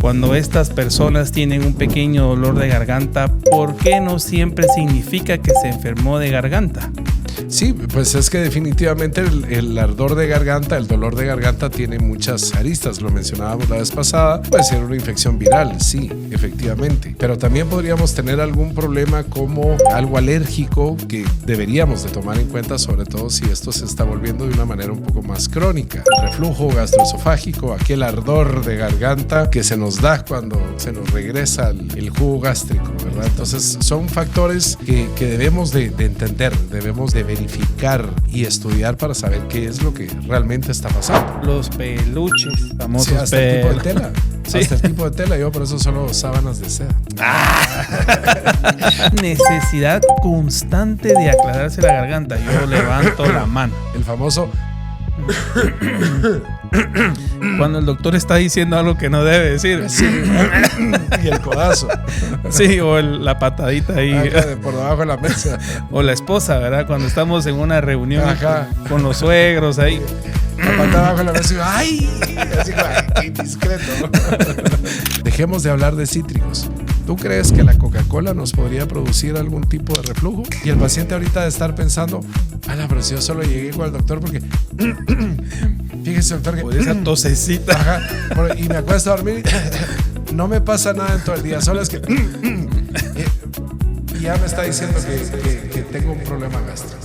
Cuando estas personas tienen un pequeño dolor de garganta, ¿por qué no siempre significa que se enfermó de garganta? Sí, pues es que definitivamente el ardor de garganta, el dolor de garganta tiene muchas aristas, lo mencionábamos la vez pasada. Puede ser una infección viral, sí, efectivamente, pero también podríamos tener algún problema como algo alérgico que deberíamos de tomar en cuenta, sobre todo si esto se está volviendo de una manera un poco más crónica. El reflujo gastroesofágico, aquel ardor de garganta que se nos da cuando se nos regresa el jugo gástrico, ¿verdad? Entonces son factores que debemos de entender, debemos de verificar y estudiar para saber qué es lo que realmente está pasando. Los peluches, famosos Sí, hasta el tipo de tela. Sí. Hasta el tipo de tela, yo por eso solo sábanas de seda. Necesidad constante de aclararse la garganta. Yo levanto la mano. El famoso cuando el doctor está diciendo algo que no debe decir. sí, y el codazo. Sí, o la patadita ahí. Ajá, por debajo de la mesa. O la esposa, ¿verdad? Cuando estamos en una reunión con los suegros ahí. La patada abajo de la mesa y ¡ay! Así como, ¡ay, qué discreto! Dejemos de hablar de cítricos. ¿Tú crees que la Coca-Cola nos podría producir algún tipo de reflujo? Y el paciente ahorita de estar pensando, pero si yo solo llegué con el doctor porque fíjese, doctor, que por esa tosecita. Ajá, y me acuesto a dormir y no me pasa nada en todo el día, solo es que y ya me está diciendo que tengo un problema gástrico.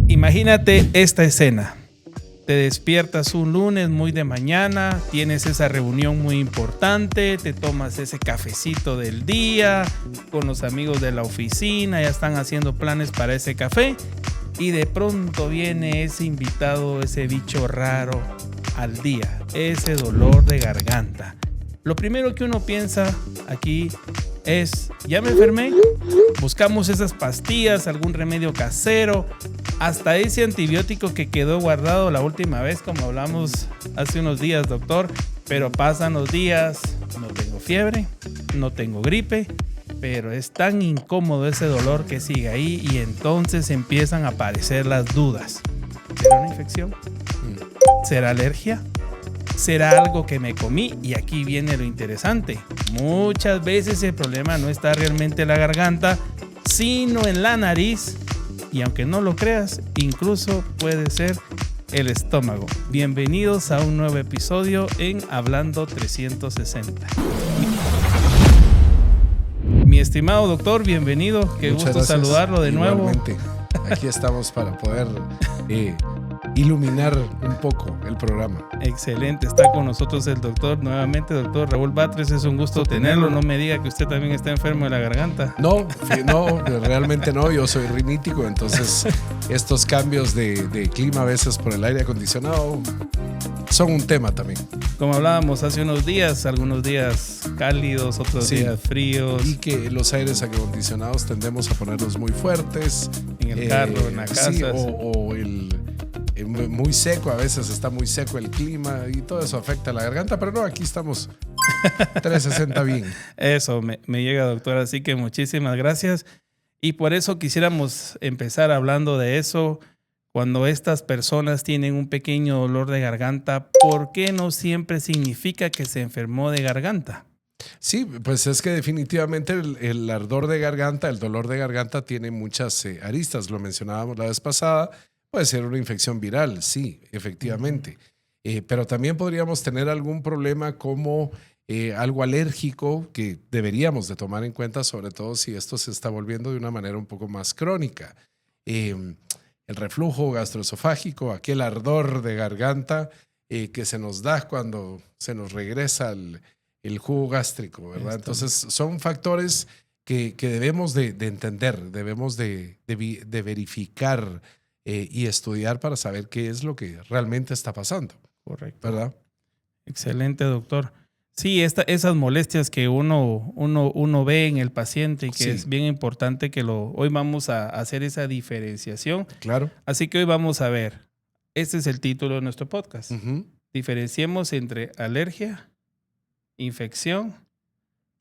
Imagínate esta escena. Te despiertas un lunes muy de mañana, tienes esa reunión muy importante, te tomas ese cafecito del día con los amigos de la oficina, ya están haciendo planes para ese café y de pronto viene ese invitado, ese bicho raro al día, ese dolor de garganta. Lo primero que uno piensa aquí es, ¿ya me enfermé? Buscamos esas pastillas, algún remedio casero, hasta ese antibiótico que quedó guardado la última vez, como hablamos hace unos días, doctor. Pero pasan los días, no tengo fiebre, no tengo gripe, pero es tan incómodo ese dolor que sigue ahí y entonces empiezan a aparecer las dudas. ¿Será una infección? ¿Será alergia? ¿Será algo que me comí? Y aquí viene lo interesante. Muchas veces el problema no está realmente en la garganta, sino en la nariz. Y aunque no lo creas, incluso puede ser el estómago. Bienvenidos a un nuevo episodio en Hablando 360. Mi estimado doctor, bienvenido. Qué Muchas gusto gracias. saludarlo de nuevo. Igualmente. Aquí estamos para poder iluminar un poco el programa. Excelente, está con nosotros el doctor nuevamente, doctor Raúl Batres, es un gusto tenerlo. No me diga que usted también está enfermo de la garganta. No, realmente no, yo soy rinítico, entonces estos cambios de clima a veces por el aire acondicionado son un tema también. Como hablábamos hace unos días, algunos días cálidos, otros días fríos. Y que los aires acondicionados tendemos a ponerlos muy fuertes. En el carro, en la casa. Sí, o muy seco, a veces está muy seco el clima y todo eso afecta a la garganta, pero no, aquí estamos 360 bien. Eso me llega, doctor, así que muchísimas gracias. Y por eso quisiéramos empezar hablando de eso. Cuando estas personas tienen un pequeño dolor de garganta, ¿por qué no siempre significa que se enfermó de garganta? Sí, pues es que definitivamente el ardor de garganta, el dolor de garganta tiene muchas aristas, lo mencionábamos la vez pasada. Puede ser una infección viral, sí, efectivamente. Pero también podríamos tener algún problema como algo alérgico que deberíamos de tomar en cuenta, sobre todo si esto se está volviendo de una manera un poco más crónica. El reflujo gastroesofágico, aquel ardor de garganta que se nos da cuando se nos regresa el jugo gástrico, ¿verdad? Entonces son factores que debemos de entender, debemos de verificar y estudiar para saber qué es lo que realmente está pasando. Correcto. ¿Verdad? Excelente, doctor. Sí, esas molestias que uno ve en el paciente y que es bien importante que hoy vamos a hacer esa diferenciación. Claro. Así que hoy vamos a ver, este es el título de nuestro podcast. Uh-huh. Diferenciemos entre alergia, infección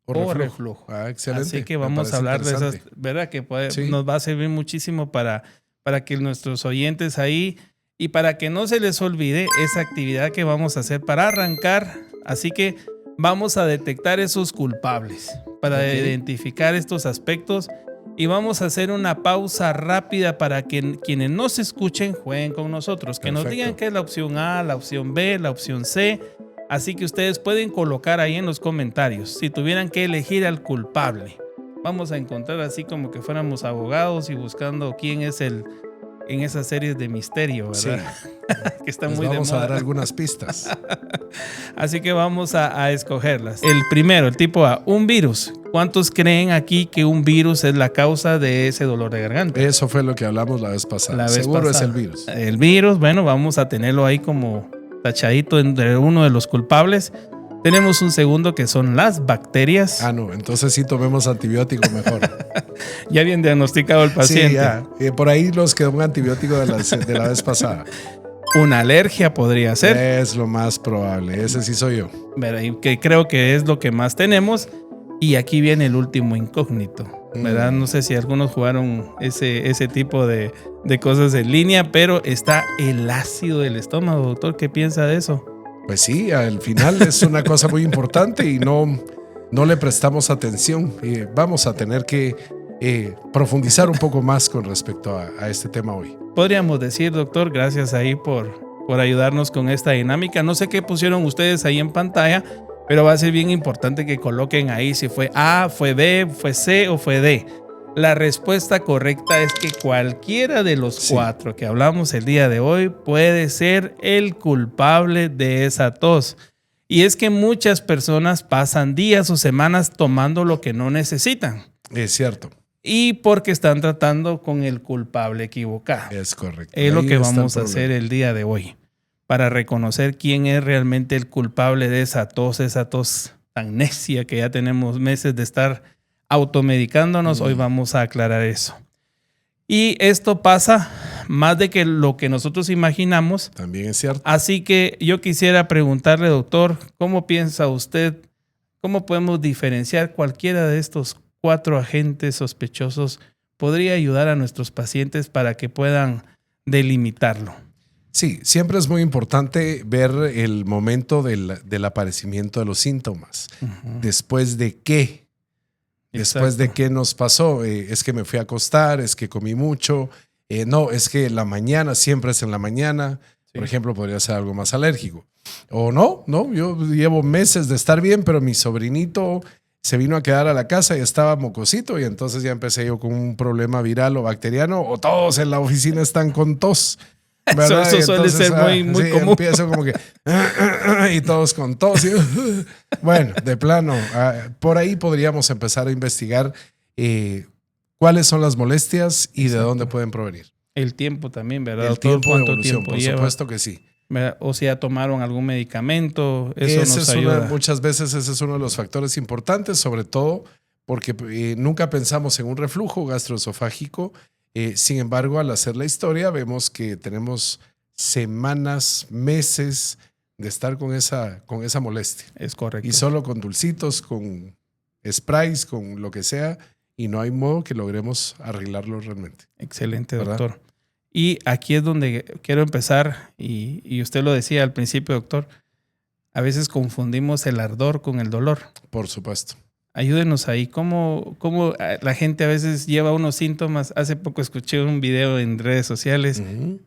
o reflujo. Excelente. Así que vamos a hablar de esas, ¿verdad? Que nos va a servir muchísimo para para que nuestros oyentes ahí y para que no se les olvide esa actividad que vamos a hacer para arrancar. Así que vamos a detectar esos culpables para identificar estos aspectos y vamos a hacer una pausa rápida para que quienes nos escuchen jueguen con nosotros, que nos digan qué es la opción A, la opción B, la opción C. Así que ustedes pueden colocar ahí en los comentarios si tuvieran que elegir al culpable. Vamos a encontrar así como que fuéramos abogados y buscando quién es el en esas series de misterio, ¿verdad? Sí. Que están muy de moda. Vamos a dar algunas pistas. Así que vamos a escogerlas. El primero, el tipo A, un virus. ¿Cuántos creen aquí que un virus es la causa de ese dolor de garganta? Eso fue lo que hablamos la vez pasada. Seguro es el virus. El virus, bueno, vamos a tenerlo ahí como tachadito entre uno de los culpables. Tenemos un segundo que son las bacterias. Ah, no, entonces sí tomemos antibiótico mejor. Ya bien diagnosticado el paciente. Sí, ya. Por ahí nos quedó un antibiótico de la vez pasada. Una alergia podría ser. Es lo más probable, ese sí soy yo. Que creo que es lo que más tenemos. Y aquí viene el último incógnito, ¿verdad? No sé si algunos jugaron ese tipo de cosas en línea, pero está el ácido del estómago, doctor. ¿Qué piensa de eso? Pues sí, al final es una cosa muy importante y no le prestamos atención. Vamos a tener que profundizar un poco más con respecto a este tema hoy. Podríamos decir, doctor, gracias ahí por ayudarnos con esta dinámica. No sé qué pusieron ustedes ahí en pantalla, pero va a ser bien importante que coloquen ahí si fue A, fue B, fue C o fue D. La respuesta correcta es que cualquiera de los cuatro que hablamos el día de hoy puede ser el culpable de esa tos. Y es que muchas personas pasan días o semanas tomando lo que no necesitan. Es cierto. Y porque están tratando con el culpable equivocado. Es correcto. Es lo que vamos a hacer el día de hoy, para reconocer quién es realmente el culpable de esa tos tan necia que ya tenemos meses de estar automedicándonos. Hoy vamos a aclarar eso. Y esto pasa más de que lo que nosotros imaginamos. También es cierto. Así que yo quisiera preguntarle, doctor, ¿cómo piensa usted? ¿Cómo podemos diferenciar cualquiera de estos 4 agentes sospechosos? ¿Podría ayudar a nuestros pacientes para que puedan delimitarlo? Sí, siempre es muy importante ver el momento del aparecimiento de los síntomas. ¿Después de qué? Después de qué nos pasó. Es que me fui a acostar, es que comí mucho. No, es que la mañana, siempre es en la mañana. Sí. Por ejemplo, podría ser algo más alérgico. O no, yo llevo meses de estar bien, pero mi sobrinito se vino a quedar a la casa y estaba mocosito y entonces ya empecé yo con un problema viral o bacteriano, o todos en la oficina están con tos. ¿Verdad? Eso suele ser muy común. Empiezo como que y todos con tos. Bueno, de plano, por ahí podríamos empezar a investigar cuáles son las molestias y de dónde pueden provenir. El tiempo también, ¿verdad? El tiempo de evolución, por supuesto que sí. O si ya tomaron algún medicamento, eso nos ayuda. Muchas veces ese es uno de los factores importantes, sobre todo porque nunca pensamos en un reflujo gastroesofágico. Sin embargo, al hacer la historia, vemos que tenemos semanas, meses de estar con esa molestia. Es correcto. Y solo con dulcitos, con sprays, con lo que sea, y no hay modo que logremos arreglarlo realmente. Excelente, ¿verdad? Doctor. Y aquí es donde quiero empezar, y usted lo decía al principio, doctor, a veces confundimos el ardor con el dolor. Por supuesto. Ayúdenos ahí. ¿Cómo la gente a veces lleva unos síntomas? Hace poco escuché un video en redes sociales,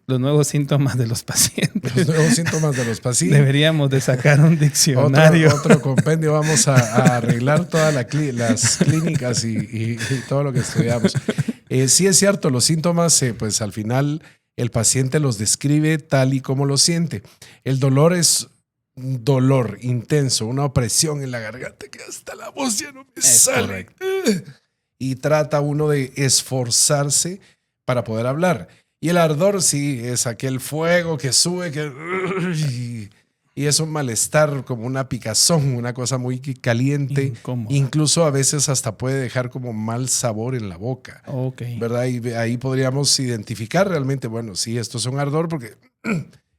los nuevos síntomas de los pacientes. Los nuevos síntomas de los pacientes. Deberíamos de sacar un diccionario. Otro compendio. Vamos a arreglar todas las clínicas y todo lo que estudiamos. Sí es cierto, los síntomas, pues al final el paciente los describe tal y como lo siente. El dolor es un dolor intenso, una opresión en la garganta que hasta la voz ya no me sale. Y trata uno de esforzarse para poder hablar. Y el ardor sí es aquel fuego que sube y es un malestar, como una picazón, una cosa muy caliente. Incómoda. Incluso a veces hasta puede dejar como mal sabor en la boca. Okay. ¿Verdad? Y ahí podríamos identificar realmente, bueno, sí, esto es un ardor porque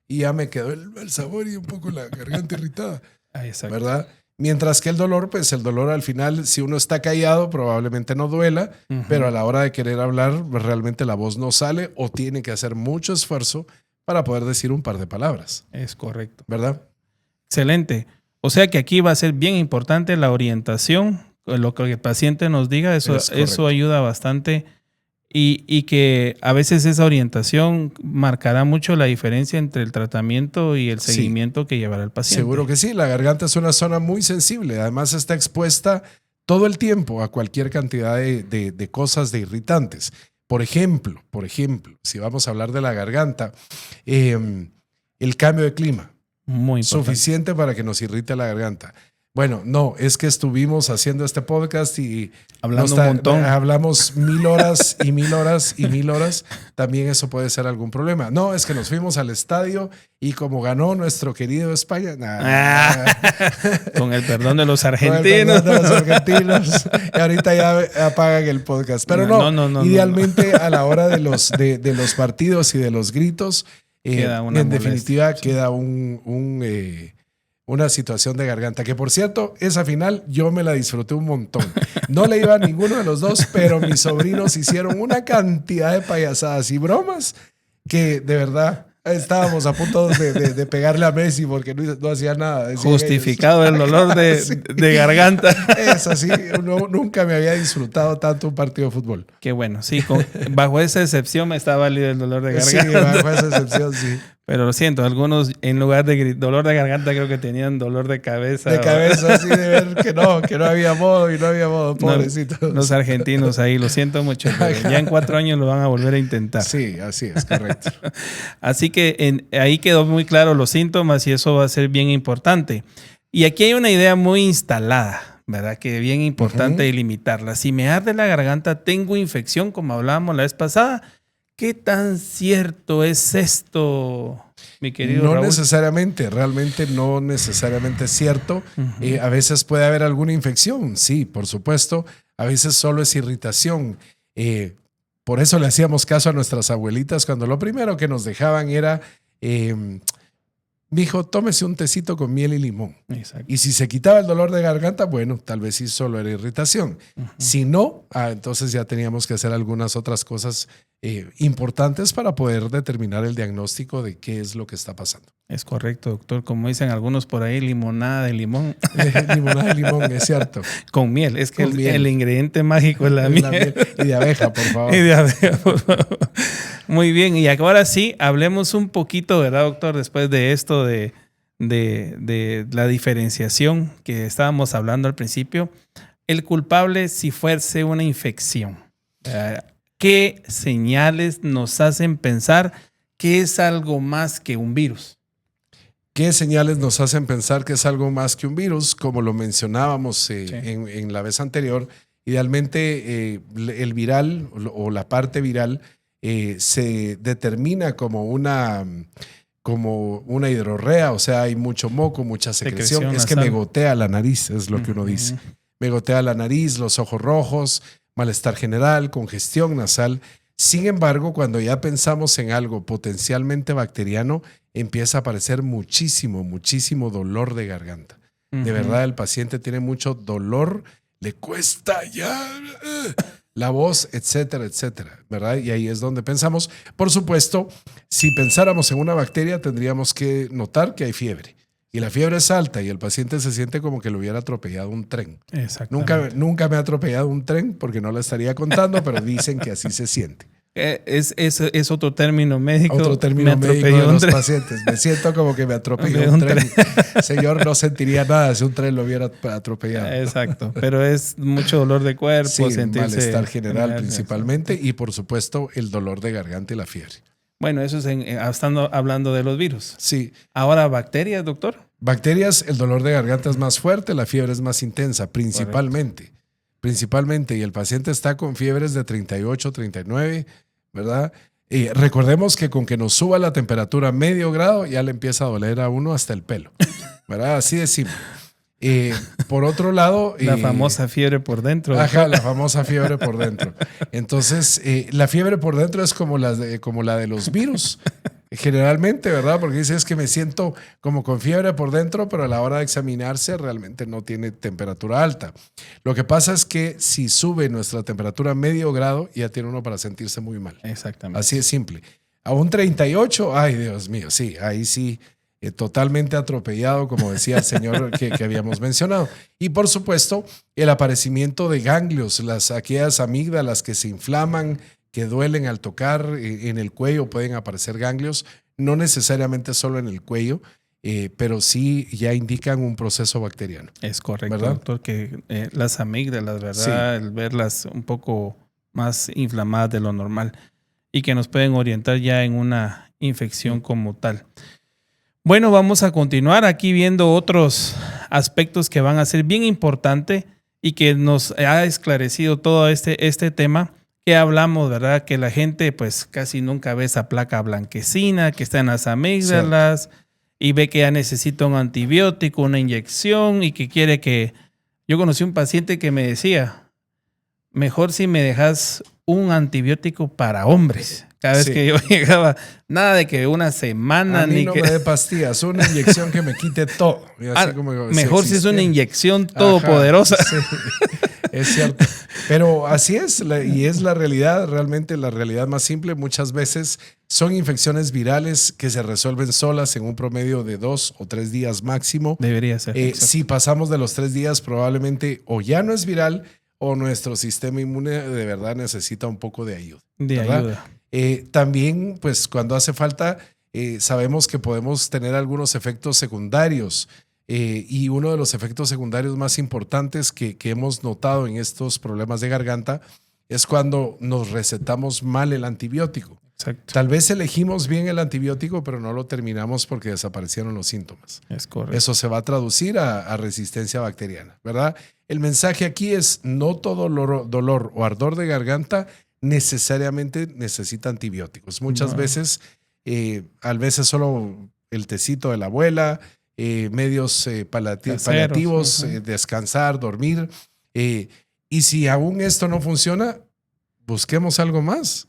y ya me quedó el mal sabor y un poco la garganta irritada. Exacto. ¿Verdad? Mientras que el dolor, pues el dolor al final, si uno está callado, probablemente no duela, pero a la hora de querer hablar, realmente la voz no sale o tiene que hacer mucho esfuerzo para poder decir un par de palabras. Es correcto. ¿Verdad? Excelente. O sea que aquí va a ser bien importante la orientación, lo que el paciente nos diga, eso ayuda bastante. Y que a veces esa orientación marcará mucho la diferencia entre el tratamiento y el seguimiento que llevará el paciente. Seguro que sí, la garganta es una zona muy sensible, además está expuesta todo el tiempo a cualquier cantidad de cosas, de irritantes. Por ejemplo, si vamos a hablar de la garganta, el cambio de clima. Muy importante. Suficiente para que nos irrite la garganta. Bueno, no, es que estuvimos haciendo este podcast y hablando un montón. Hablamos 1000 horas y 1000 horas y 1000 horas. También eso puede ser algún problema. No, es que nos fuimos al estadio y como ganó nuestro querido España. Con el perdón de los argentinos. Con el perdón de los argentinos. Y ahorita ya apagan el podcast. Pero no, idealmente a la hora de los partidos y de los gritos, en definitiva queda una situación de garganta, que por cierto, esa final yo me la disfruté un montón. No le iba a ninguno de los dos, pero mis sobrinos hicieron una cantidad de payasadas y bromas que de verdad estábamos a punto de pegarle a Messi porque no hacía nada. Justificado el dolor de garganta. Es así, nunca me había disfrutado tanto un partido de fútbol. Qué bueno, sí, bajo esa excepción me está válido el dolor de garganta. Sí, bajo esa excepción, sí. Pero lo siento, algunos en lugar de dolor de garganta creo que tenían dolor de cabeza. De cabeza, así de ver que no había modo y no había modo, pobrecitos. Los argentinos ahí, lo siento mucho, pero ya en 4 años lo van a volver a intentar. Sí, así es, correcto. Así que ahí quedó muy claro los síntomas y eso va a ser bien importante. Y aquí hay una idea muy instalada, ¿verdad? Que es bien importante delimitarla. Si me arde la garganta, tengo infección, como hablábamos la vez pasada. ¿Qué tan cierto es esto, mi querido Raúl? No necesariamente, realmente no necesariamente es cierto. A veces puede haber alguna infección, sí, por supuesto. A veces solo es irritación. Por eso le hacíamos caso a nuestras abuelitas cuando lo primero que nos dejaban era, mijo, tómese un tecito con miel y limón. Exacto. Y si se quitaba el dolor de garganta, bueno, tal vez sí solo era irritación. Si no, entonces ya teníamos que hacer algunas otras cosas importantes para poder determinar el diagnóstico de qué es lo que está pasando. Es correcto, doctor. Como dicen algunos por ahí, limonada de limón. Limonada de limón, es cierto. Con miel. Es que el ingrediente mágico es la miel. Y de abeja, por favor. Y de abeja, por favor. Muy bien. Y ahora sí, hablemos un poquito, ¿verdad, doctor? Después de esto de la diferenciación que estábamos hablando al principio. El culpable si fuese una infección. ¿Qué señales nos hacen pensar que es algo más que un virus? ¿Qué señales nos hacen pensar que es algo más que un virus? Como lo mencionábamos en la vez anterior, idealmente el viral o la parte viral se determina como una hidrorrea, o sea, hay mucho moco, mucha secreción. Es que me gotea la nariz, es lo que uno dice. Me gotea la nariz, los ojos rojos, malestar general, congestión nasal. Sin embargo, cuando ya pensamos en algo potencialmente bacteriano, empieza a aparecer muchísimo dolor de garganta. De verdad, el paciente tiene mucho dolor, le cuesta ya la voz, etcétera, etcétera, ¿verdad? Y ahí es donde pensamos. Por supuesto, si pensáramos en una bacteria, tendríamos que notar que hay fiebre. Y la fiebre es alta y el paciente se siente como que lo hubiera atropellado un tren. Nunca me ha atropellado un tren porque no la estaría contando, pero dicen que así se siente. Es otro término médico. Otro término médico de los pacientes. Me siento como que me atropelló un tren. Señor, no sentiría nada si un tren lo hubiera atropellado. Exacto, pero es mucho dolor de cuerpo. Sí, malestar general principalmente y por supuesto el dolor de garganta y la fiebre. Bueno, eso es estando hablando de los virus. Sí. Ahora, ¿bacterias, doctor? Bacterias, el dolor de garganta es más fuerte, la fiebre es más intensa, principalmente. Correcto. Principalmente, y el paciente está con fiebres de 38, 39, ¿verdad? Y recordemos que con que nos suba la temperatura medio grado, ya le empieza a doler a uno hasta el pelo, ¿verdad? Así de simple. Por otro lado... La famosa fiebre por dentro. Ajá, la famosa fiebre por dentro. Entonces, la fiebre por dentro es como la de los virus. Generalmente, ¿verdad? Porque dice es que me siento como con fiebre por dentro, pero a la hora de examinarse realmente no tiene temperatura alta. Lo que pasa es que si sube nuestra temperatura medio grado, ya tiene uno para sentirse muy mal. Exactamente. Así es simple. A un 38, ay Dios mío, sí, ahí sí, totalmente atropellado, como decía el señor que habíamos mencionado. Y por supuesto, el aparecimiento de ganglios, aquellas amígdalas que se inflaman, que duelen al tocar, en el cuello pueden aparecer ganglios, no necesariamente solo en el cuello, pero sí ya indican un proceso bacteriano. Es correcto, ¿verdad? doctor, que las amígdalas, ¿verdad? Sí. El verlas un poco más inflamadas de lo normal y que nos pueden orientar ya en una infección como tal. Bueno, vamos a continuar aquí viendo otros aspectos que van a ser bien importantes y que nos ha esclarecido todo este tema que hablamos, ¿verdad? Que la gente pues casi nunca ve esa placa blanquecina que está en las amígdalas. Cierto. Y ve que ya necesita un antibiótico, una inyección y que quiere que... Yo conocí un paciente que me decía, mejor si me dejas un antibiótico para hombres. Cada vez que yo llegaba, nada de que una semana a mí ni no que... me dé pastillas, una inyección que me quite todo. Mejor si es una inyección todopoderosa. Sí, es cierto. Pero así es, y es la realidad, realmente la realidad más simple. Muchas veces son infecciones virales que se resuelven solas en un promedio de 2 o 3 días máximo. Debería ser. Si pasamos de los 3 días, probablemente o ya no es viral o nuestro sistema inmune de verdad necesita un poco de ayuda. ¿verdad? También, pues cuando hace falta, sabemos que podemos tener algunos efectos secundarios. Y uno de los efectos secundarios más importantes que hemos notado en estos problemas de garganta es cuando nos recetamos mal el antibiótico. Exacto. Tal vez elegimos bien el antibiótico, pero no lo terminamos porque desaparecieron los síntomas. Es correcto. Eso se va a traducir a resistencia bacteriana, ¿verdad? El mensaje aquí es no todo dolor o ardor de garganta necesariamente necesita antibióticos. Muchas veces, a veces solo el tecito de la abuela, medios paliativos, descansar, dormir. Y si aún esto no funciona, busquemos algo más.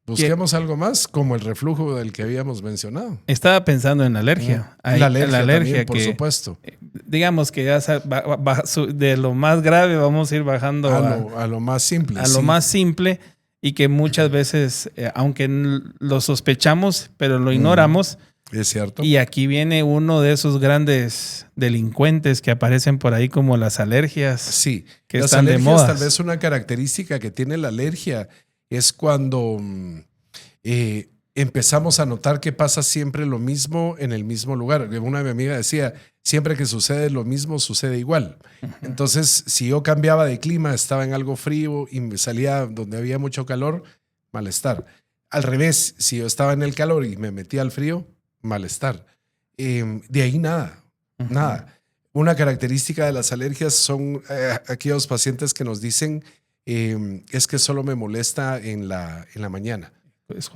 Busquemos algo más, como el reflujo del que habíamos mencionado. Estaba pensando en la alergia. La alergia también, por supuesto. Digamos que ya de lo más grave vamos a ir bajando a lo más simple. A lo más simple y que muchas veces, aunque lo sospechamos, pero lo ignoramos. Es cierto. Y aquí viene uno de esos grandes delincuentes que aparecen por ahí como las alergias. Sí, que las están alergias, de moda. Tal vez una característica que tiene la alergia es cuando empezamos a notar que pasa siempre lo mismo en el mismo lugar. Una de mi amiga decía, siempre que sucede lo mismo, sucede igual. Entonces, si yo cambiaba de clima, estaba en algo frío y me salía donde había mucho calor, malestar. Al revés, si yo estaba en el calor y me metía al frío, malestar. De ahí nada. Una característica de las alergias son aquellos pacientes que nos dicen es que solo me molesta en la mañana,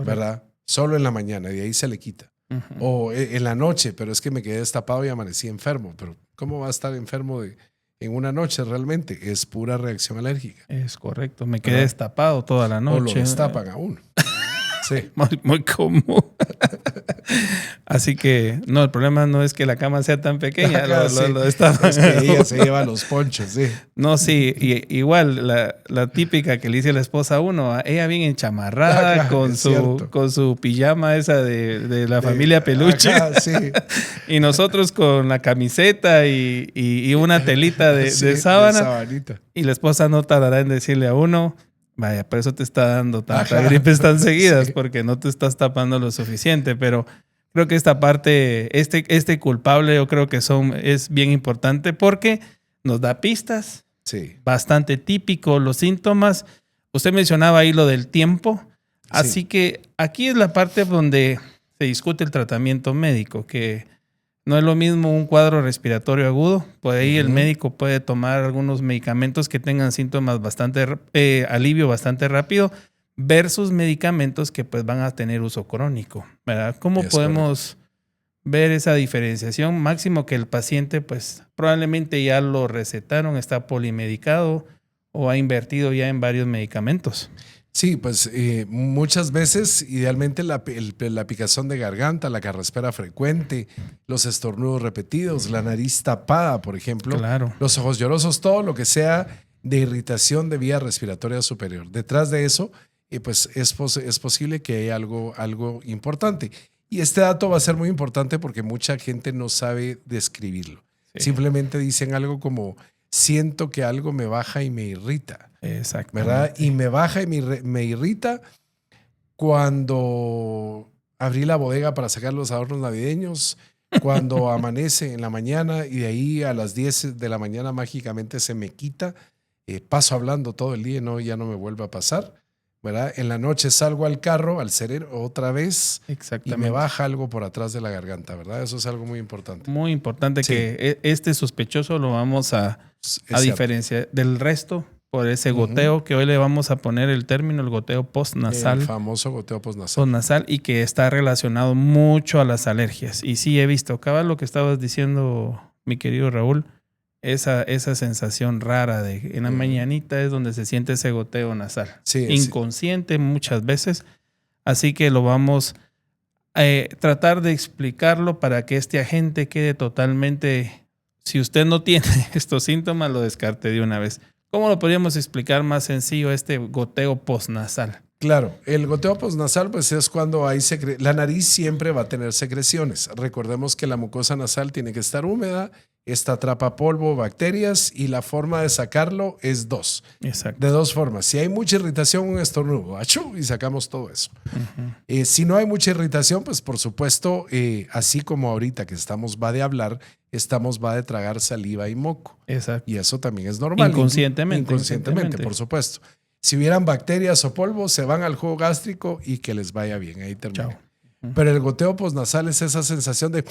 ¿verdad? Solo en la mañana, y de ahí se le quita. O en la noche, pero es que me quedé destapado y amanecí enfermo. Pero ¿cómo va a estar enfermo en una noche realmente? Es pura reacción alérgica. Es correcto, me quedé destapado toda la noche. O lo destapan a uno. Sí. Muy común. Así que, no, el problema no es que la cama sea tan pequeña. Es que ella se lleva los ponchos, sí. No, sí, igual la típica que le dice la esposa a uno, ella bien enchamarrada con su pijama esa de la familia Peluche. Sí. Y nosotros con la camiseta y una telita de sábana. De sabanita. Y la esposa no tardará en decirle a uno, vaya, por eso te está dando tantas gripes tan seguidas, porque no te estás tapando lo suficiente. Pero creo que esta parte, este culpable, yo creo que es bien importante porque nos da pistas. Sí. Bastante típico los síntomas. Usted mencionaba ahí lo del tiempo. Así que aquí es la parte donde se discute el tratamiento médico, que no es lo mismo un cuadro respiratorio agudo. Por ahí el médico puede tomar algunos medicamentos que tengan síntomas alivio bastante rápido versus medicamentos que pues van a tener uso crónico, ¿verdad? ¿Cómo podemos ver esa diferenciación? Máximo que el paciente pues probablemente ya lo recetaron, está polimedicado o ha invertido ya en varios medicamentos. Sí, pues muchas veces, idealmente la picazón de garganta, la carraspera frecuente, los estornudos repetidos, la nariz tapada, por ejemplo, Claro. los ojos llorosos, todo lo que sea de irritación de vía respiratoria superior. Detrás de eso, pues es posible que haya algo importante. Y este dato va a ser muy importante porque mucha gente no sabe describirlo. Sí. Simplemente dicen algo como, siento que algo me baja y me irrita. Exactamente. ¿Verdad? Y me baja y me irrita cuando abrí la bodega para sacar los adornos navideños, cuando amanece en la mañana y de ahí a las 10 de la mañana mágicamente se me quita, paso hablando todo el día y ya no me vuelve a pasar, ¿verdad? En la noche salgo al carro, al cerebro otra vez y me baja algo por atrás de la garganta, ¿verdad? Eso es algo muy importante. Muy importante, sí, que este sospechoso lo vamos a diferenciar del resto por ese goteo, que hoy le vamos a poner el término, el goteo postnasal. El famoso goteo postnasal. Postnasal, y que está relacionado mucho a las alergias. Y sí he visto, acaba lo que estabas diciendo, mi querido Raúl, esa sensación rara de en la mañanita es donde se siente ese goteo nasal. Sí, inconsciente muchas veces. Así que lo vamos a tratar de explicarlo para que este agente quede totalmente... Si usted no tiene estos síntomas, lo descarte de una vez. ¿Cómo lo podríamos explicar más sencillo este goteo postnasal? Claro, el goteo postnasal pues es cuando hay la nariz siempre va a tener secreciones. Recordemos que la mucosa nasal tiene que estar húmeda, esta atrapa polvo, bacterias y la forma de sacarlo es dos. Exacto. De dos formas. Si hay mucha irritación, un estornudo, ¡achú! Y sacamos todo eso. Si no hay mucha irritación, pues por supuesto, así como ahorita que va de hablar, va de tragar saliva y moco. Exacto. Y eso también es normal. Inconscientemente, por supuesto. Si hubieran bacterias o polvo, se van al jugo gástrico y que les vaya bien. Ahí termina. Pero el goteo postnasal es esa sensación de...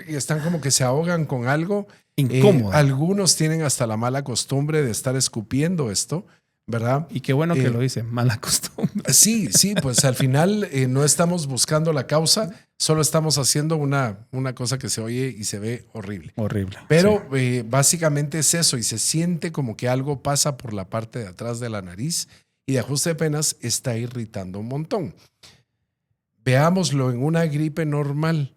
están como que se ahogan con algo. Incómodo. Algunos tienen hasta la mala costumbre de estar escupiendo esto, ¿verdad? Y qué bueno que lo dicen, mala costumbre. Sí, pues al final no estamos buscando la causa, solo estamos haciendo una cosa que se oye y se ve horrible. Horrible. Pero sí, básicamente es eso y se siente como que algo pasa por la parte de atrás de la nariz y de ajuste de penas está irritando un montón. Veámoslo en una gripe normal.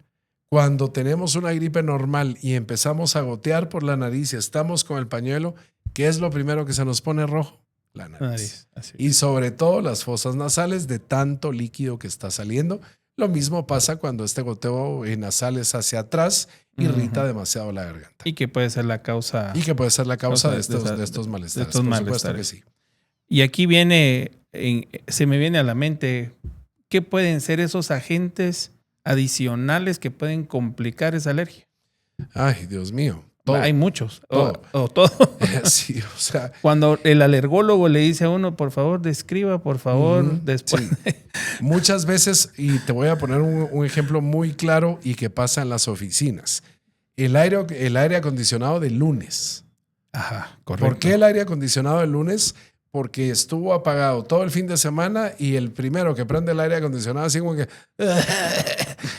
Cuando tenemos una gripe normal y empezamos a gotear por la nariz y estamos con el pañuelo, ¿qué es lo primero que se nos pone rojo? La nariz. Y sobre todo las fosas nasales de tanto líquido que está saliendo. Lo mismo pasa cuando este goteo nasal es hacia atrás, irrita demasiado la garganta. Y que puede ser la causa. Y que puede ser la causa de estos malestares. Por supuesto que sí. Y aquí se me viene a la mente, ¿qué pueden ser esos agentes adicionales que pueden complicar esa alergia? Ay, Dios mío. Todo. Hay muchos. Todo. Todo. Sí, o sea. Cuando el alergólogo le dice a uno, por favor, describa, por favor, después. Sí. Muchas veces, y te voy a poner un ejemplo muy claro y que pasa en las oficinas. El aire acondicionado del lunes. Ajá, correcto. ¿Por qué el aire acondicionado del lunes? Porque estuvo apagado todo el fin de semana y el primero que prende el aire acondicionado así como que...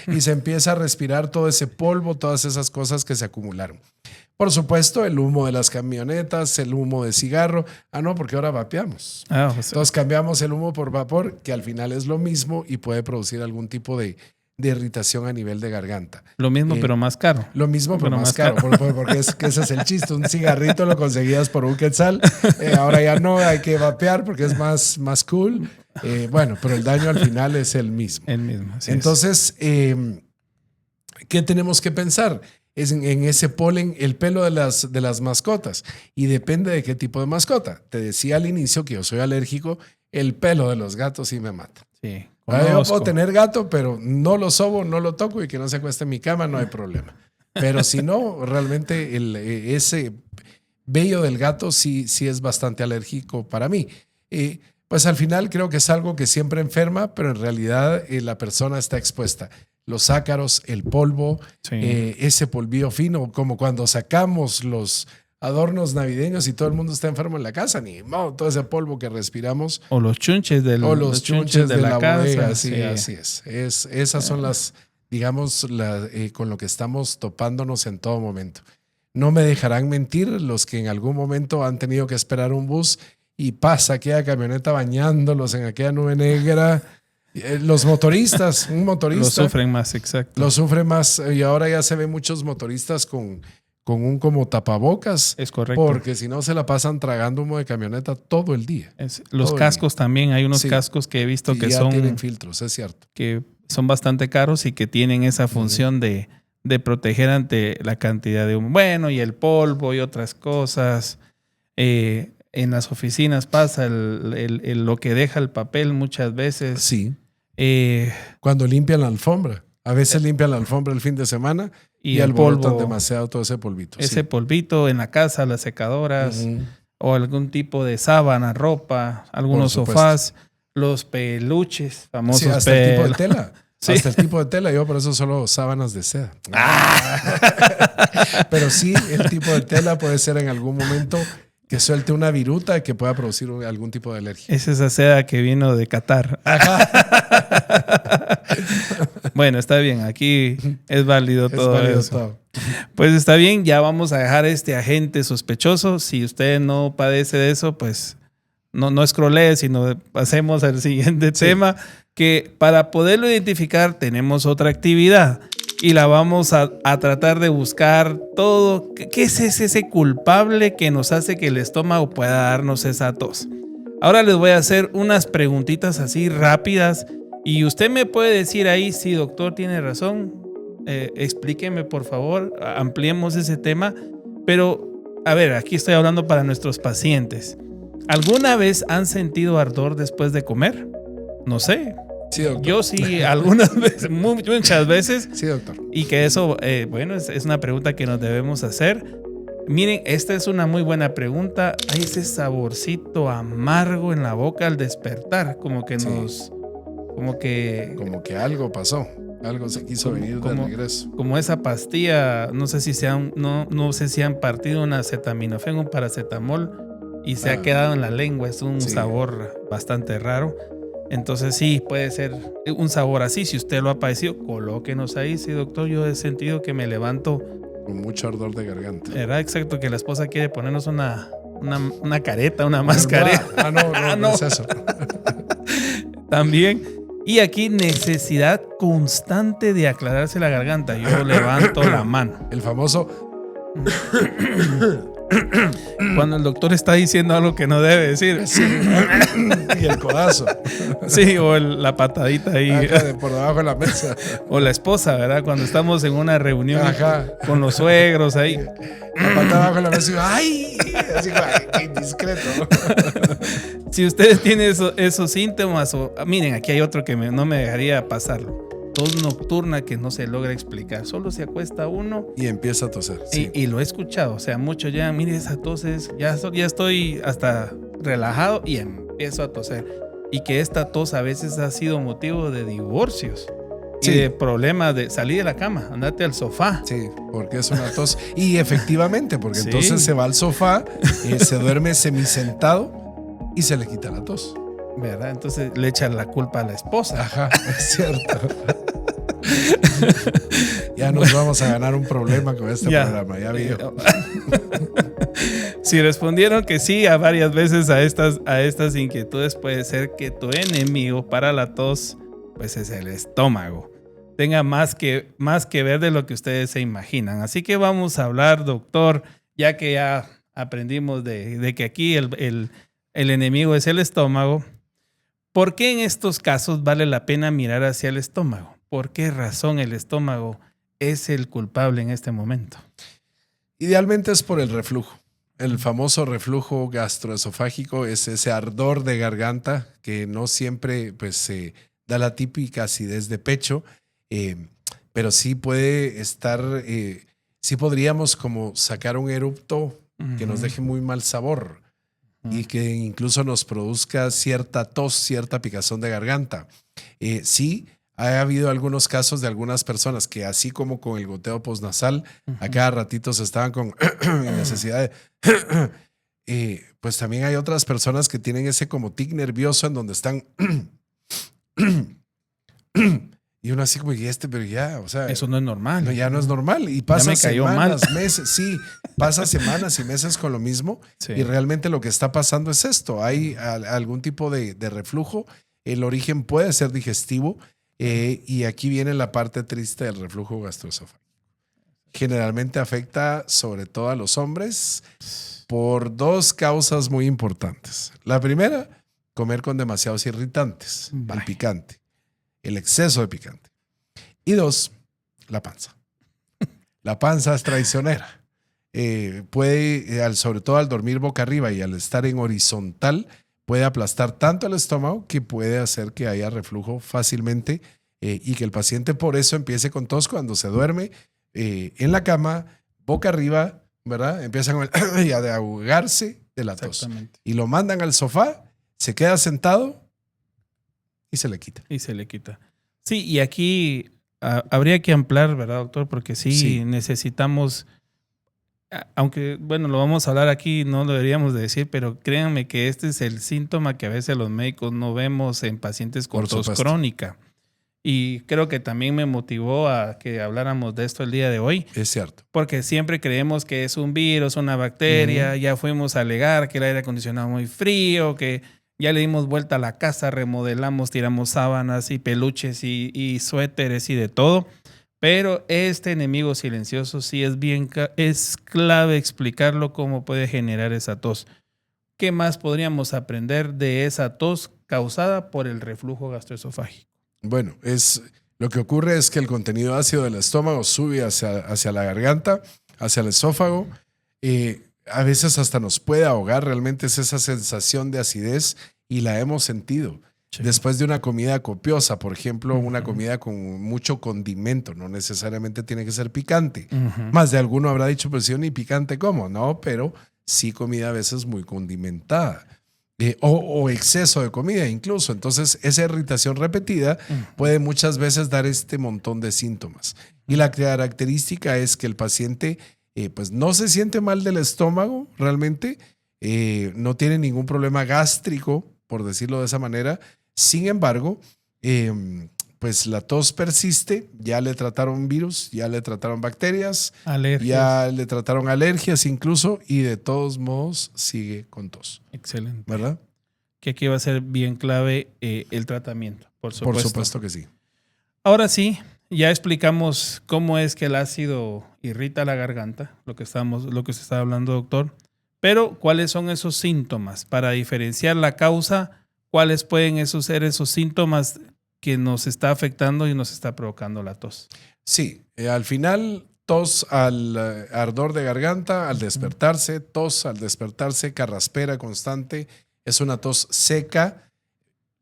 y se empieza a respirar todo ese polvo, todas esas cosas que se acumularon. Por supuesto, el humo de las camionetas, el humo de cigarro. No, porque ahora vapeamos. Entonces cambiamos el humo por vapor, que al final es lo mismo y puede producir algún tipo de irritación a nivel de garganta. Lo mismo, pero más caro. Lo mismo, pero más caro. Porque ese es el chiste. Un cigarrito lo conseguías por un quetzal. Ahora ya no, hay que vapear porque es más cool. Bueno, pero el daño al final es el mismo. El mismo. Entonces, ¿qué tenemos que pensar? Es en ese polen, el pelo de las mascotas. Y depende de qué tipo de mascota. Te decía al inicio que yo soy alérgico. El pelo de los gatos sí me mata. Sí. Yo puedo tener gato, pero no lo sobo, no lo toco y que no se acueste en mi cama, no hay problema. Pero si no, realmente ese vello del gato sí es bastante alérgico para mí. Pues al final creo que es algo que siempre enferma, pero en realidad la persona está expuesta. Los ácaros, el polvo, ese polvillo fino, como cuando sacamos los adornos navideños y todo el mundo está enfermo en la casa, ni modo, todo ese polvo que respiramos. O los chunches de la casa. Bodega, sí, así es. Esas son las, digamos, con lo que estamos topándonos en todo momento. No me dejarán mentir los que en algún momento han tenido que esperar un bus y pasa aquella camioneta bañándolos en aquella nube negra. Los motoristas, un motorista. Lo sufren más, exacto. Lo sufren más y ahora ya se ven muchos motoristas con un como tapabocas. Es correcto. Porque si no se la pasan tragando humo de camioneta todo el día. Los cascos también, hay unos cascos que he visto que ya tienen filtros, es cierto. Que son bastante caros y que tienen esa función de proteger ante la cantidad de humo. Bueno, y el polvo y otras cosas. En las oficinas pasa lo que deja el papel muchas veces. Sí. Cuando limpian la alfombra. A veces limpian la alfombra el fin de semana y alborotan demasiado todo ese polvito. Ese polvito en la casa, las secadoras o algún tipo de sábana, ropa, algunos sofás, los peluches, famosos. Sí, hasta el tipo de tela. Sí. Hasta el tipo de tela. Yo por eso solo sábanas de seda. Pero sí, el tipo de tela puede ser en algún momento que suelte una viruta que pueda producir algún tipo de alergia. Es esa seda que vino de Qatar. Bueno, está bien. Aquí es válido todo eso. Pues está bien. Ya vamos a dejar este agente sospechoso. Si usted no padece de eso, pues no scrollee, sino pasemos al siguiente tema. Que para poderlo identificar tenemos otra actividad. Y la vamos a tratar de buscar todo. ¿Qué es ese culpable que nos hace que el estómago pueda darnos esa tos? Ahora les voy a hacer unas preguntitas así rápidas. Y usted me puede decir ahí si doctor tiene razón. Explíqueme, por favor. Ampliemos ese tema. Pero, a ver, aquí estoy hablando para nuestros pacientes. ¿Alguna vez han sentido ardor después de comer? No sé. Sí, doctor. Yo sí, algunas veces, muchas veces. Sí, doctor. Y que eso, bueno, es una pregunta que nos debemos hacer. Miren, esta es una muy buena pregunta. Hay ese saborcito amargo en la boca al despertar, como que nos... Como que algo pasó. Algo se quiso venir de regreso. Como esa pastilla, no sé si han partido un acetaminofén, un paracetamol y se ha quedado en la lengua. Es un sabor bastante raro. Entonces sí, puede ser un sabor así. Si usted lo ha padecido, colóquenos ahí. Sí, doctor, yo he sentido que me levanto con mucho ardor de garganta. Era exacto, que la esposa quiere ponernos una careta, una máscara. No es eso. También. Y aquí necesidad constante de aclararse la garganta. Yo levanto la mano. El famoso... Cuando el doctor está diciendo algo que no debe decir. Sí. Y el codazo. Sí, o la patadita ahí. Acá por debajo de la mesa. O la esposa, ¿verdad? Cuando estamos en una reunión con los suegros ahí. La patada abajo de la mesa y ¡ay! Así como indiscreto. Si ustedes tienen esos síntomas, miren, aquí hay otro que no me dejaría pasarlo. Tos nocturna que no se logra explicar. Solo se acuesta uno y empieza a toser. Sí. Y lo he escuchado. O sea, muchos ya, mire, esa tos es... Ya estoy hasta relajado y empiezo a toser. Y que esta tos a veces ha sido motivo de divorcios. Sí. Y de problemas de salir de la cama, andate al sofá. Sí, porque es una tos. Y efectivamente, porque entonces se va al sofá, se duerme semisentado y se le quita la tos. ¿Verdad? Entonces le echan la culpa a la esposa. Ajá, es cierto. Ya nos vamos a ganar un problema con este programa, ya vi. Si respondieron que sí a varias veces a estas inquietudes, puede ser que tu enemigo para la tos pues es el estómago. Tenga más que ver de lo que ustedes se imaginan. Así que vamos a hablar, doctor, ya que ya aprendimos de que aquí el enemigo es el estómago. ¿Por qué en estos casos vale la pena mirar hacia el estómago? ¿Por qué razón el estómago es el culpable en este momento? Idealmente es por el reflujo. El famoso reflujo gastroesofágico es ese ardor de garganta que no siempre pues, da la típica acidez de pecho, pero sí puede estar, sí podríamos como sacar un erupto que nos deje muy mal sabor. Y que incluso nos produzca cierta tos, cierta picazón de garganta. Sí, ha habido algunos casos de algunas personas que así como con el goteo postnasal, a cada ratito se estaban con necesidad de... pues también hay otras personas que tienen ese como tic nervioso en donde están... y Y uno así como, pero ya, o sea. Eso no es normal. No, ya no es normal. Y pasa semanas, mal. meses, sí, pasa semanas y meses con lo mismo. Sí. Y realmente lo que está pasando es esto. Hay algún tipo de reflujo. El origen puede ser digestivo. Y aquí viene la parte triste del reflujo gastroesofágico. Generalmente afecta sobre todo a los hombres por dos causas muy importantes. La primera, comer con demasiados irritantes, el picante, el exceso de picante. Y dos, la panza. La panza es traicionera. Puede, sobre todo al dormir boca arriba y al estar en horizontal, puede aplastar tanto el estómago que puede hacer que haya reflujo fácilmente y que el paciente por eso empiece con tos cuando se duerme en la cama, boca arriba, ¿verdad? Empiezan a ahogarse de la tos. Y lo mandan al sofá, se queda sentado y se le quita. Sí, y aquí habría que ampliar, ¿verdad, doctor? Porque sí necesitamos, aunque, bueno, lo vamos a hablar aquí, no lo deberíamos de decir, pero créanme que este es el síntoma que a veces los médicos no vemos en pacientes con tos crónica. Y creo que también me motivó a que habláramos de esto el día de hoy. Es cierto. Porque siempre creemos que es un virus, una bacteria. Ya fuimos a alegar que el aire acondicionado muy frío, que ya le dimos vuelta a la casa, remodelamos, tiramos sábanas y peluches y suéteres y de todo. Pero este enemigo silencioso sí es clave explicarlo cómo puede generar esa tos. ¿Qué más podríamos aprender de esa tos causada por el reflujo gastroesofágico? Bueno, lo que ocurre es que el contenido ácido del estómago sube hacia la garganta, hacia el esófago. A veces hasta nos puede ahogar. Realmente es esa sensación de acidez y la hemos sentido. Sí. Después de una comida copiosa, por ejemplo, una comida con mucho condimento, no necesariamente tiene que ser picante. Más de alguno habrá dicho, pues sí, ni picante como, no, pero sí comida a veces muy condimentada. O exceso de comida incluso. Entonces, esa irritación repetida puede muchas veces dar este montón de síntomas. Y la característica es que el paciente pues no se siente mal del estómago realmente, no tiene ningún problema gástrico, por decirlo de esa manera. Sin embargo, pues la tos persiste, ya le trataron virus, ya le trataron bacterias, ya le trataron alergias incluso, y de todos modos sigue con tos. Excelente. ¿Verdad? Que aquí va a ser bien clave el tratamiento, por supuesto. Por supuesto que sí. Ahora sí, ya explicamos cómo es que el ácido irrita la garganta, lo que se está hablando, doctor. Pero, ¿cuáles son esos síntomas? Para diferenciar la causa, ¿cuáles pueden ser esos síntomas que nos está afectando y nos está provocando la tos? Sí, al final tos al ardor de garganta, al despertarse, tos al despertarse, carraspera constante, es una tos seca,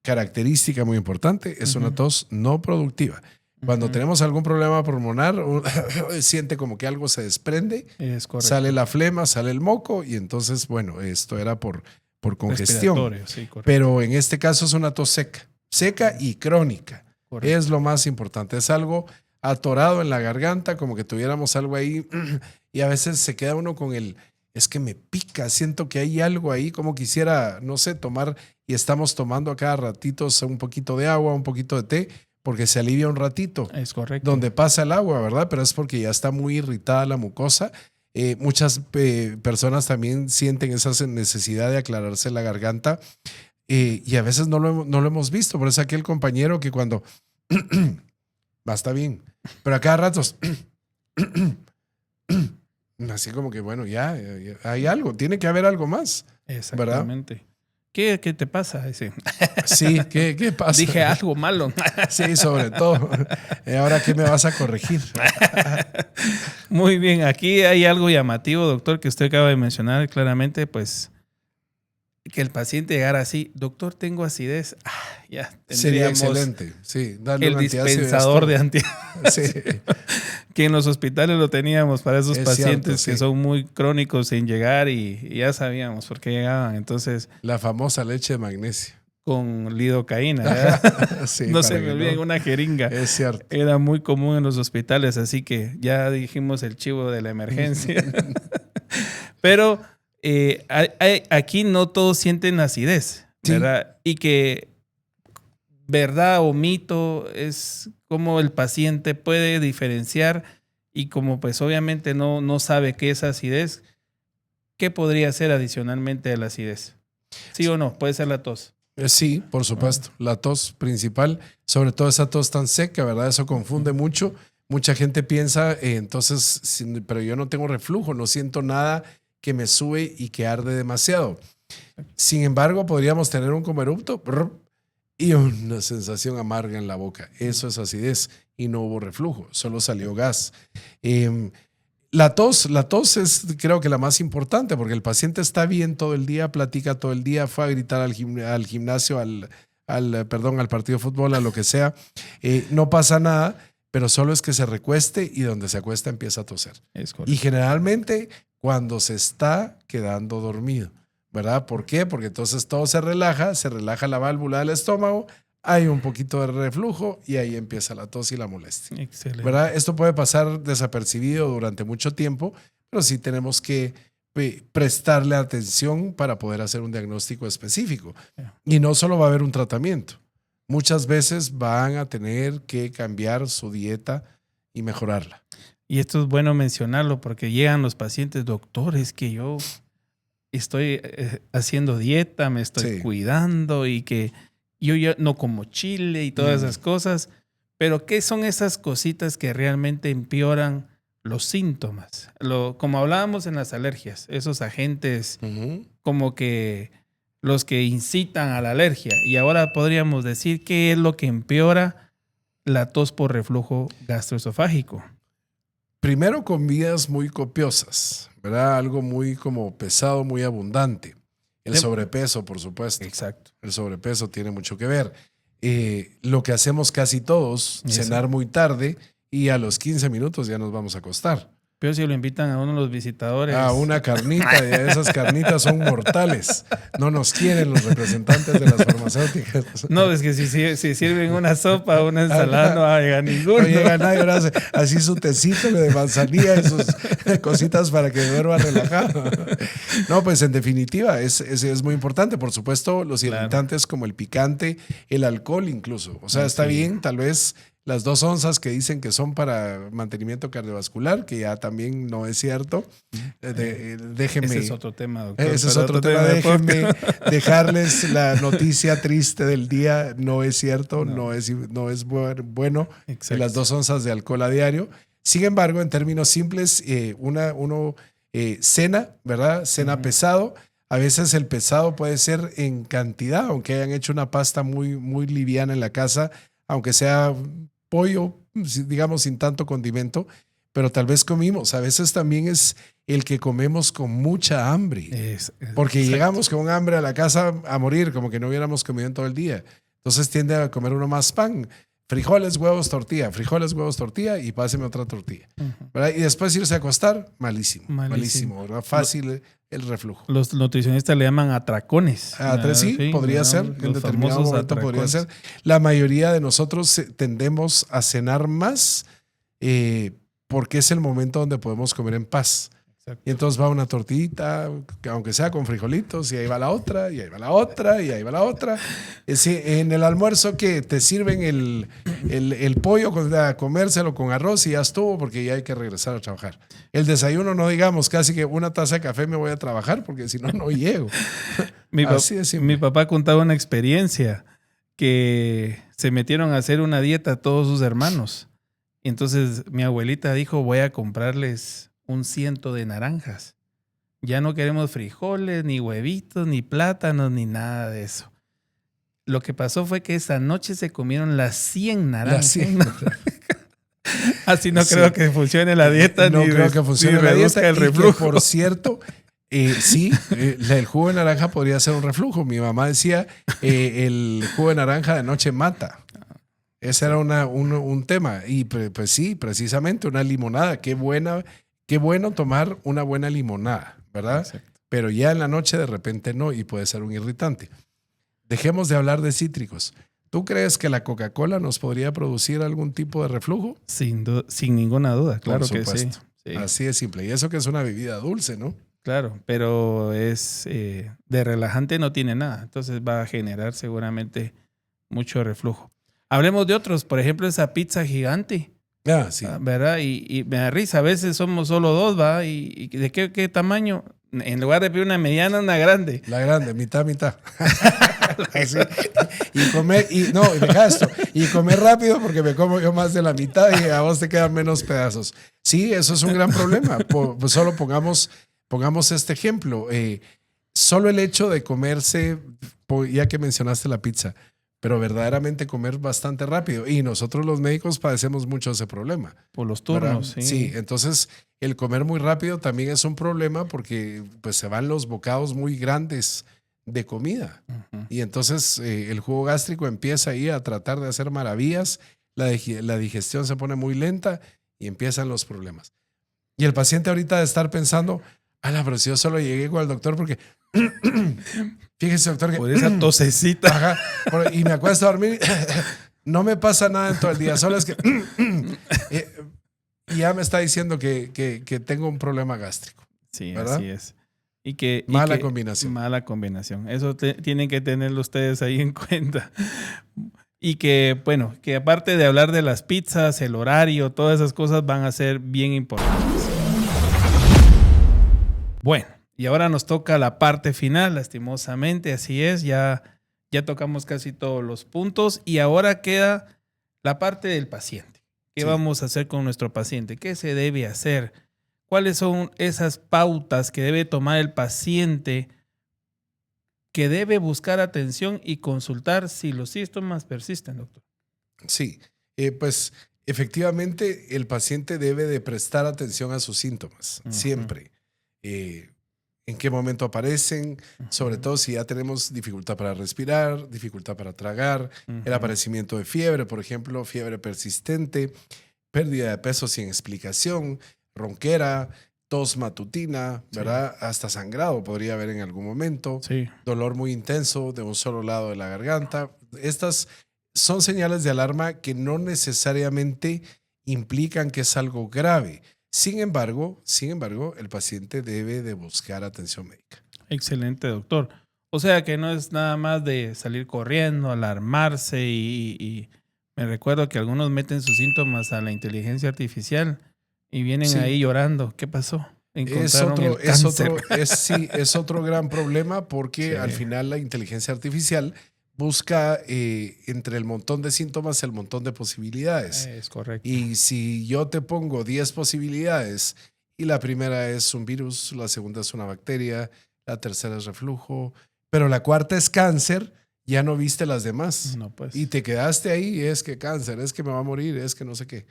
característica muy importante, es una tos no productiva. Cuando tenemos algún problema pulmonar, siente como que algo se desprende, sale la flema, sale el moco y entonces, bueno, esto era por congestión. Sí, pero en este caso es una tos seca y crónica. Correcto. Es lo más importante. Es algo atorado en la garganta, como que tuviéramos algo ahí y a veces se queda uno con es que me pica, siento que hay algo ahí, como quisiera, no sé, tomar y estamos tomando a cada ratito un poquito de agua, un poquito de té, porque se alivia un ratito. Es correcto. Donde pasa el agua, ¿verdad? Pero es porque ya está muy irritada la mucosa. Muchas personas también sienten esa necesidad de aclararse la garganta y a veces no lo hemos visto. Por eso aquel compañero que cuando va, está bien, pero a cada rato así como que bueno, ya hay algo, tiene que haber algo más. Exactamente. ¿Verdad? ¿Qué te pasa? Sí, ¿qué pasa? Dije algo malo. Sí, sobre todo. Ahora, ¿qué me vas a corregir? Muy bien, aquí hay algo llamativo, doctor, que usted acaba de mencionar claramente, pues que el paciente llegara así, doctor, tengo acidez. Ya sería excelente. Sí, darle el dispensador de antiácidos. Sí. Que en los hospitales lo teníamos para esos pacientes que son muy crónicos sin llegar y ya sabíamos por qué llegaban. Entonces, la famosa leche de magnesio. Con lidocaína, ¿verdad? Sí, no se me olviden, una jeringa. Es cierto. Era muy común en los hospitales, así que ya dijimos el chivo de la emergencia. Pero aquí no todos sienten acidez, ¿verdad? Sí. Y que verdad o mito, es cómo el paciente puede diferenciar y como pues obviamente no sabe qué es acidez, ¿qué podría ser adicionalmente a la acidez? ¿Sí o no? Puede ser la tos. Sí, por supuesto. La tos principal, sobre todo esa tos tan seca, ¿verdad? Eso confunde mucho. Mucha gente piensa, entonces, pero yo no tengo reflujo, no siento nada que me sube y que arde demasiado. Sin embargo, podríamos tener un comerupto y una sensación amarga en la boca. Eso es acidez y no hubo reflujo, solo salió gas. La tos es creo que la más importante porque el paciente está bien todo el día, platica todo el día, fue a gritar al gimnasio, al partido de fútbol, a lo que sea. No pasa nada, pero solo es que se recueste y donde se acuesta empieza a toser. Y generalmente cuando se está quedando dormido, ¿verdad? ¿Por qué? Porque entonces todo se relaja la válvula del estómago, hay un poquito de reflujo y ahí empieza la tos y la molestia. Excelente. ¿Verdad? Esto puede pasar desapercibido durante mucho tiempo, pero sí tenemos que prestarle atención para poder hacer un diagnóstico específico. Y no solo va a haber un tratamiento. Muchas veces van a tener que cambiar su dieta y mejorarla. Y esto es bueno mencionarlo porque llegan los pacientes, doctores, que yo estoy haciendo dieta, me estoy cuidando y que yo ya no como chile y todas esas cosas. Pero ¿qué son esas cositas que realmente empeoran los síntomas? Como hablábamos en las alergias, esos agentes como que los que incitan a la alergia. Y ahora podríamos decir qué es lo que empeora la tos por reflujo gastroesofágico. Primero, comidas muy copiosas, ¿verdad? Algo muy como pesado, muy abundante. El sobrepeso, por supuesto. Exacto. El sobrepeso tiene mucho que ver. Lo que hacemos casi todos, cenar muy tarde y a los 15 minutos ya nos vamos a acostar. Pero si lo invitan a uno de los visitadores. A una carnita, y esas carnitas son mortales. No nos quieren los representantes de las farmacéuticas. No, es que si sirven una sopa o una ensalada no va a llegar ninguno. No llega nadie, ahora hace así su tecito de manzanilla y sus cositas para que duerma relajado. No, pues en definitiva es muy importante. Por supuesto, los irritantes como el picante, el alcohol incluso. O sea, está bien, tal vez las 2 onzas que dicen que son para mantenimiento cardiovascular, que ya también no es cierto. Déjenme. Ese es otro tema, doctor. Ese es otro tema. Déjenme dejarles la noticia triste del día. No es cierto, no es bueno. Exacto. Las 2 onzas de alcohol a diario. Sin embargo, en términos simples, uno cena, ¿verdad? Cena pesado. A veces el pesado puede ser en cantidad, aunque hayan hecho una pasta muy, muy liviana en la casa, aunque sea pollo, digamos, sin tanto condimento, pero tal vez comimos. A veces también es el que comemos con mucha hambre, porque llegamos con hambre a la casa a morir, como que no hubiéramos comido en todo el día. Entonces tiende a comer uno más pan, frijoles, huevos, tortilla, y páseme otra tortilla. ¿Verdad? Y después irse a acostar, malísimo, ¿verdad? Fácil el reflujo. Los nutricionistas le llaman atracones. Sí, podría ser. En determinado momento podría ser. La mayoría de nosotros tendemos a cenar más porque es el momento donde podemos comer en paz. Exacto. Y entonces va una tortillita, aunque sea con frijolitos, y ahí va la otra, y ahí va la otra, y ahí va la otra. En el almuerzo que te sirven el pollo, a comérselo con arroz y ya estuvo, porque ya hay que regresar a trabajar. El desayuno, no digamos, casi que una taza de café me voy a trabajar, porque si no, no llego. Mi papá contaba una experiencia que se metieron a hacer una dieta a todos sus hermanos. Y entonces mi abuelita dijo, voy a comprarles 100 de naranjas. Ya no queremos frijoles, ni huevitos, ni plátanos, ni nada de eso. Lo que pasó fue que esa noche se comieron las 100 naranjas. Así no creo que funcione la dieta. No creo que funcione la dieta. El reflujo. Por cierto, sí, el jugo de naranja podría ser un reflujo. Mi mamá decía, el jugo de naranja de noche mata. Ese era un tema. Y pues sí, precisamente una limonada. Qué bueno tomar una buena limonada, ¿verdad? Exacto. Pero ya en la noche de repente no, y puede ser un irritante. Dejemos de hablar de cítricos. ¿Tú crees que la Coca-Cola nos podría producir algún tipo de reflujo? Sin ninguna duda, claro que sí. Así de simple. Y eso que es una bebida dulce, ¿no? Claro, pero es de relajante no tiene nada. Entonces va a generar seguramente mucho reflujo. Hablemos de otros, por ejemplo, esa pizza gigante. Sí. ¿Verdad? Y me da risa, a veces somos solo dos, ¿va? ¿Y de qué tamaño? En lugar de pedir una mediana, una grande. La grande, mitad. Sí. Y deja esto. Y comer rápido porque me como yo más de la mitad y a vos te quedan menos pedazos. Sí, eso es un gran problema. Pues solo pongamos este ejemplo. Solo el hecho de comerse, ya que mencionaste la pizza, pero verdaderamente comer bastante rápido. Y nosotros los médicos padecemos mucho ese problema. Por los turnos, ¿verdad? Sí, entonces el comer muy rápido también es un problema porque pues se van los bocados muy grandes de comida. Uh-huh. Y entonces el jugo gástrico empieza ahí a tratar de hacer maravillas, la digestión se pone muy lenta y empiezan los problemas. Y el paciente ahorita de estar pensando, pero si yo solo llegué con el doctor porque... Fíjese, doctor, que por esa tosecita. Ajá, y me acuesto a dormir. No me pasa nada en todo el día. Solo es que ya me está diciendo que tengo un problema gástrico. Sí, ¿verdad? Así es. Mala combinación. Mala combinación. Eso tienen que tenerlo ustedes ahí en cuenta. Y que, bueno, que aparte de hablar de las pizzas, el horario, todas esas cosas van a ser bien importantes. Bueno. Y ahora nos toca la parte final, lastimosamente, así es, ya tocamos casi todos los puntos y ahora queda la parte del paciente. ¿Qué vamos a hacer con nuestro paciente? ¿Qué se debe hacer? ¿Cuáles son esas pautas que debe tomar el paciente que debe buscar atención y consultar si los síntomas persisten, doctor? Sí, pues efectivamente el paciente debe de prestar atención a sus síntomas, siempre. En qué momento aparecen, sobre todo si ya tenemos dificultad para respirar, dificultad para tragar, el aparecimiento de fiebre, por ejemplo, fiebre persistente, pérdida de peso sin explicación, ronquera, tos matutina, ¿verdad? Hasta sangrado podría haber en algún momento, dolor muy intenso de un solo lado de la garganta. Estas son señales de alarma que no necesariamente implican que es algo grave. Sin embargo, el paciente debe de buscar atención médica. Excelente, doctor. O sea que no es nada más de salir corriendo, alarmarse y me recuerdo que algunos meten sus síntomas a la inteligencia artificial y vienen ahí llorando. ¿Qué pasó? Encontraron el cáncer. Es otro gran problema porque al final la inteligencia artificial busca entre el montón de síntomas el montón de posibilidades. Es correcto. Y si yo te pongo 10 posibilidades y la primera es un virus, la segunda es una bacteria, la tercera es reflujo, pero la cuarta es cáncer, ya no viste las demás. No, pues. Y te quedaste ahí, es que cáncer, es que me va a morir, es que no sé qué.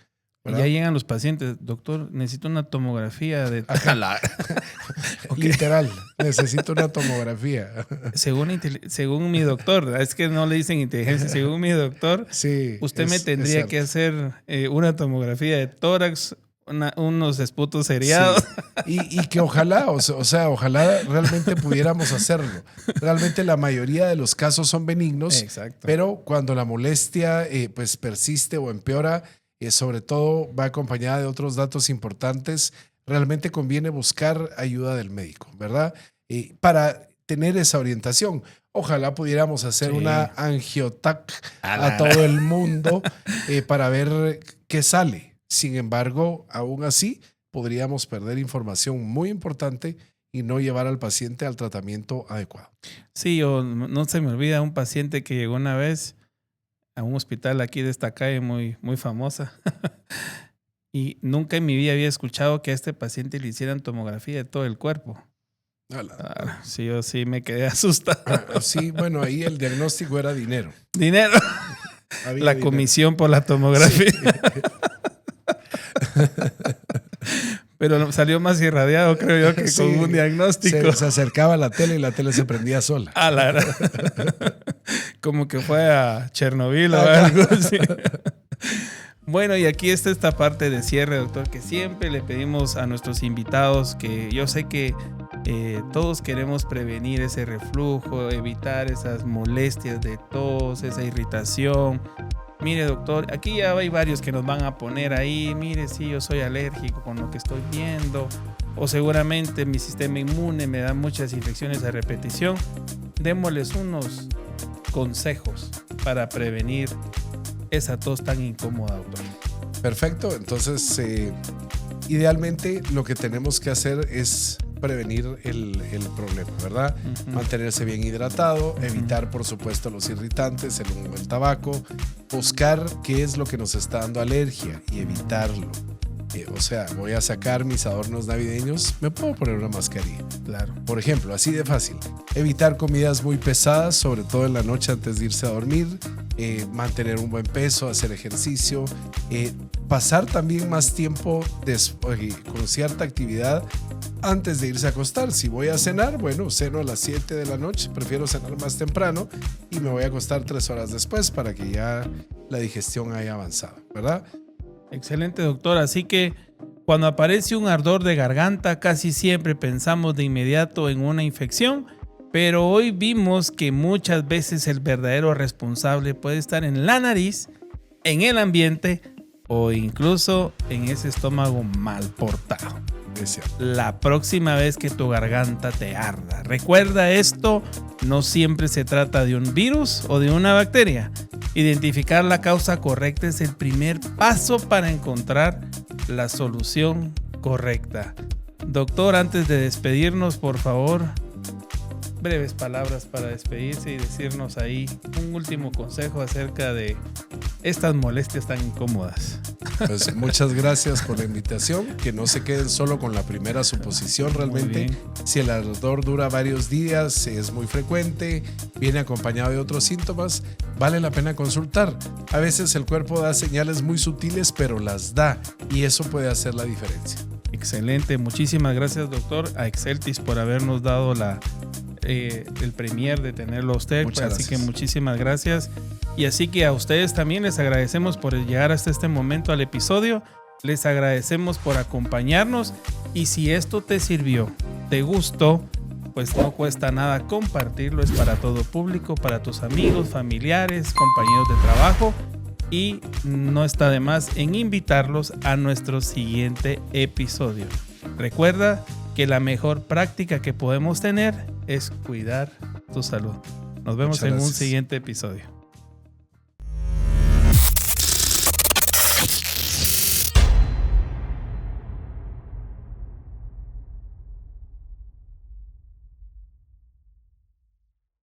¿verdad? Y ya llegan los pacientes, doctor, necesito una tomografía de... Okay. Literal, necesito una tomografía. Según mi doctor, es que no le dicen inteligencia, según mi doctor, usted me tendría que hacer una tomografía de tórax, unos esputos seriados. Sí. Y que ojalá, ojalá realmente pudiéramos hacerlo. Realmente la mayoría de los casos son benignos, pero cuando la molestia pues persiste o empeora, sobre todo va acompañada de otros datos importantes, realmente conviene buscar ayuda del médico, ¿verdad? Para tener esa orientación. Ojalá pudiéramos hacer una angiotac a todo el mundo para ver qué sale. Sin embargo, aún así, podríamos perder información muy importante y no llevar al paciente al tratamiento adecuado. Sí, no se me olvida un paciente que llegó una vez a un hospital aquí de esta calle muy, muy famosa y nunca en mi vida había escuchado que a este paciente le hicieran tomografía de todo el cuerpo. Sí, yo sí me quedé asustado. Sí, bueno, ahí el diagnóstico era dinero. ¿Dinero? La comisión por la tomografía. Sí. Pero salió más irradiado, creo yo, que con un diagnóstico. Se acercaba a la tele y la tele se prendía sola. Como que fue a Chernobyl o algo así. Bueno, y aquí está esta parte de cierre, doctor, que siempre le pedimos a nuestros invitados, que yo sé que todos queremos prevenir ese reflujo, evitar esas molestias de tos, esa irritación. Mire, doctor, aquí ya hay varios que nos van a poner ahí, mire, sí, yo soy alérgico con lo que estoy viendo, o seguramente mi sistema inmune me da muchas infecciones a repetición. Démosles unos consejos para prevenir esa tos tan incómoda, doctor. Perfecto, entonces idealmente lo que tenemos que hacer es prevenir el problema, ¿verdad? Mantenerse bien hidratado, evitar por supuesto los irritantes, el humo, el tabaco, buscar qué es lo que nos está dando alergia y evitarlo. O sea, voy a sacar mis adornos navideños, me puedo poner una mascarilla. Claro. Por ejemplo, así de fácil. Evitar comidas muy pesadas, sobre todo en la noche antes de irse a dormir. Mantener un buen peso, hacer ejercicio. Pasar también más tiempo con cierta actividad antes de irse a acostar. Si voy a cenar, bueno, ceno a las 7 de la noche. Prefiero cenar más temprano y me voy a acostar 3 horas después para que ya la digestión haya avanzado, ¿verdad? Excelente, doctor. Así que cuando aparece un ardor de garganta, casi siempre pensamos de inmediato en una infección, pero hoy vimos que muchas veces el verdadero responsable puede estar en la nariz, en el ambiente o incluso en ese estómago mal portado. La próxima vez que tu garganta te arda, recuerda esto, no siempre se trata de un virus o de una bacteria. Identificar la causa correcta es el primer paso para encontrar la solución correcta. Doctor, antes de despedirnos, por favor, breves palabras para despedirse y decirnos ahí un último consejo acerca de estas molestias tan incómodas. Pues muchas gracias por la invitación, que no se queden solo con la primera suposición. Realmente, si el ardor dura varios días, es muy frecuente, viene acompañado de otros síntomas, vale la pena consultar. A veces el cuerpo da señales muy sutiles, pero las da, y eso puede hacer la diferencia. Excelente, muchísimas gracias, doctor, a Exceltis por habernos dado el premier de tenerlo a usted. Muchas así gracias. Que muchísimas gracias. Y así que a ustedes también les agradecemos por llegar hasta este momento al episodio. Les agradecemos por acompañarnos. Y si esto te sirvió, te gustó, pues no cuesta nada compartirlo. Es para todo público, para tus amigos, familiares, compañeros de trabajo. Y no está de más en invitarlos a nuestro siguiente episodio. Recuerda que la mejor práctica que podemos tener es cuidar tu salud. Nos vemos en un siguiente episodio.